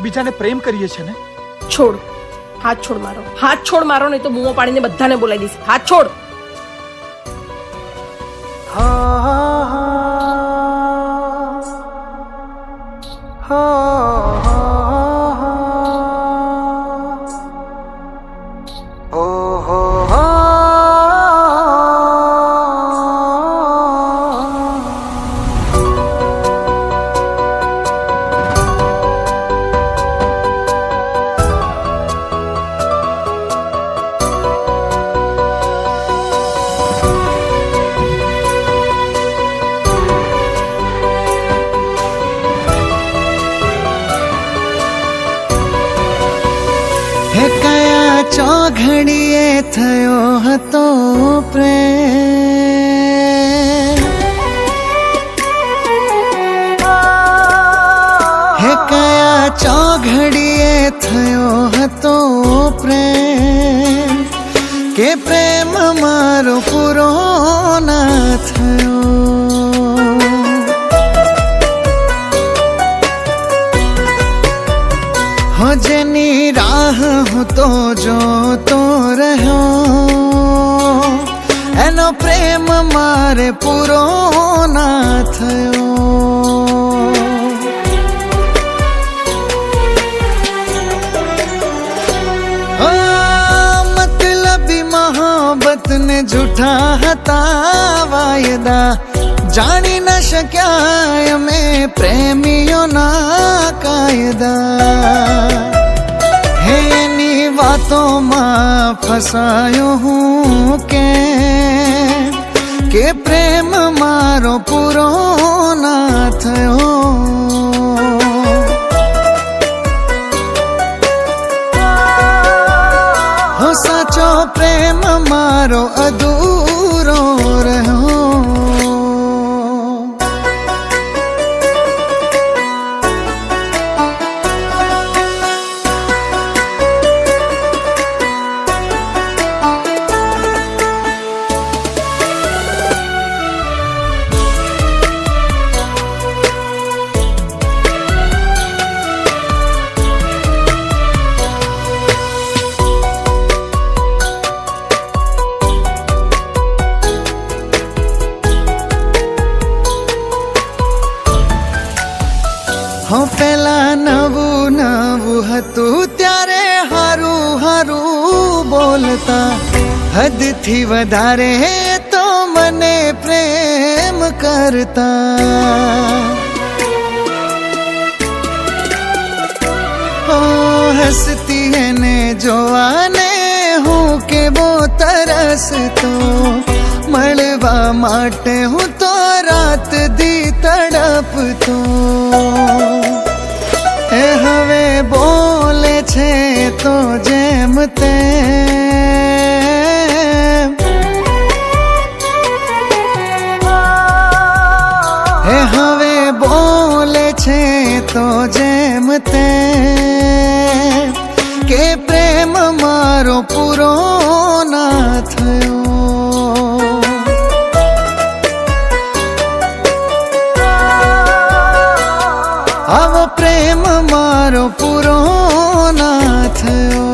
બીજાને પ્રેમ કરીએ છે ને? છોડ, હાથ છોડ મારો, હાથ છોડ મારો, નહીં તો બૂમો પાડીને બધાને બોલાવી દઈશ. હાથ છોડ. ચોઘડીએ થયો હતો પ્રેમ, હે કયા ચોઘડીએ થયો હતો પ્રેમ, કે પ્રેમ મારો પૂરો ના થયો. હો જેની રાહ હું તો જોતો રહ્યો, એનો પ્રેમ મારે પૂરો ના થયો. મતલબી મોહબ્બત ને જૂઠા હતા વાયદા, જાણી ન શક્યા અમે પ્રેમીઓના કાયદા. હે એની વાતોમાં ફસાયો હું કે પ્રેમ મારો પૂરો ના થયો. હો સાચો પ્રેમ મારો અધૂરો રહ્યો. હો પેલા નવું નવું હતું ત્યારે હારું હારું બોલતા, હદથી વધારે તો મને પ્રેમ કરતા. ઓ હસતી એને જોવાને હું કેવો તરસતો, મળવા માટે હું તો રાત દી તડપતો. એ હવે બોલે છે તો જેમ તેમ, એ હવે બોલે છે તો જેમ તેમ, કે પ્રેમ મારો પૂરો ના થયો. આવો પ્રેમ મારો પૂરો ના થયો.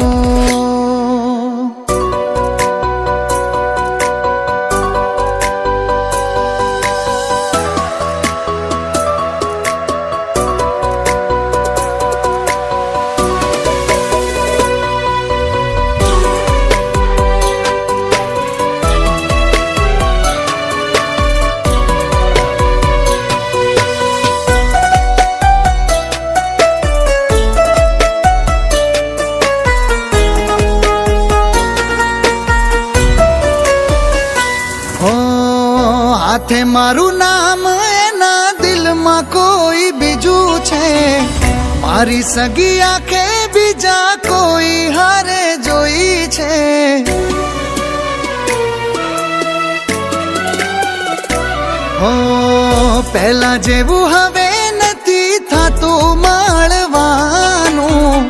હાથે મારું નામ, એના દિલમાં કોઈ બીજું છે. મારી સગી આંખે બીજા કોઈ હારે જોઈ છે. હો પહેલા જેવું હવે નથી થાતું માળવાનું,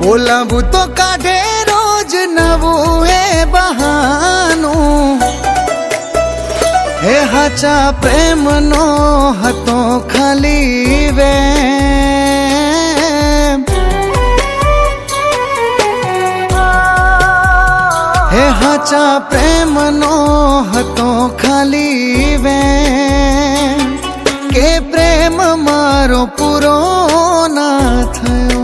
બોલાવું તો કાઢે રોજ નવું એ બહાનું. હે હાચા પ્રેમનો હતો ખાલી વેમ, સાચા પ્રેમનો હતો ખાલી વેમ કે પ્રેમ મારો પૂરો ના થયો.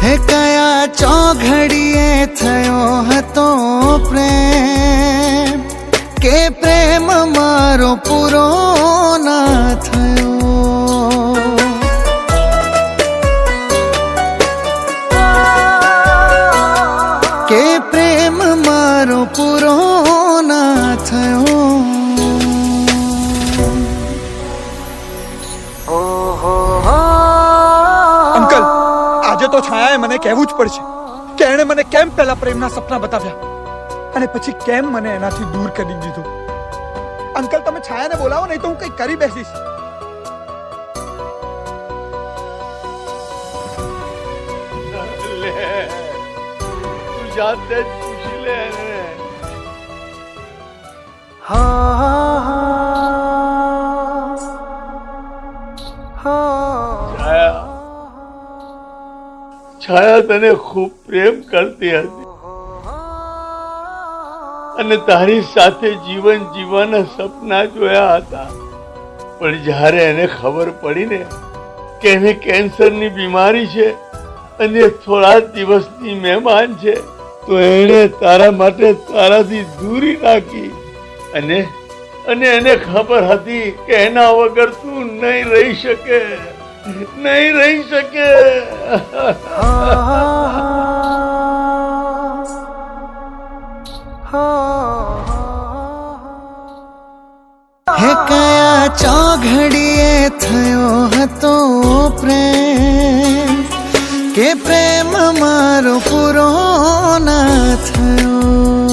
હે કયા ચોઘડીએ થયો હતો પ્રેમ કે પ્રેમ મારો પૂરો ના થયો. કે પ્રેમ મારો પૂરો ના થયો. અંકલ, આજે તો છાયાએ મને કહેવું જ પડશે કે એણે મને કેમ પહેલા પ્રેમના સપના બતાવ્યા અને પછી કેમ મને એનાથી દૂર કરી દીધો. અંકલ, તમે છાયાને બોલાવો, નહીં તો હું કંઈક કરી બેસીશ. જાતે જ પૂછી લે એને. છાયા તને ખૂબ પ્રેમ કરતી હતી અને તારી સાથે જીવન જીવવાના સપના જોયા હતા, પણ જ્યારે એને ખબર પડી ને કે એને કેન્સરની બીમારી છે અને થોડા દિવસની મહેમાન છે, તો એણે તારા માટે તારાથી દૂરી નાખી અને એને ખબર હતી કે એના વગર તું નહીં રહી શકે, નહીં રહી શકે. હે કયા ચોઘડીએ થયો હતો પ્રેમ કે પ્રેમ મારો પૂરો ના થયો.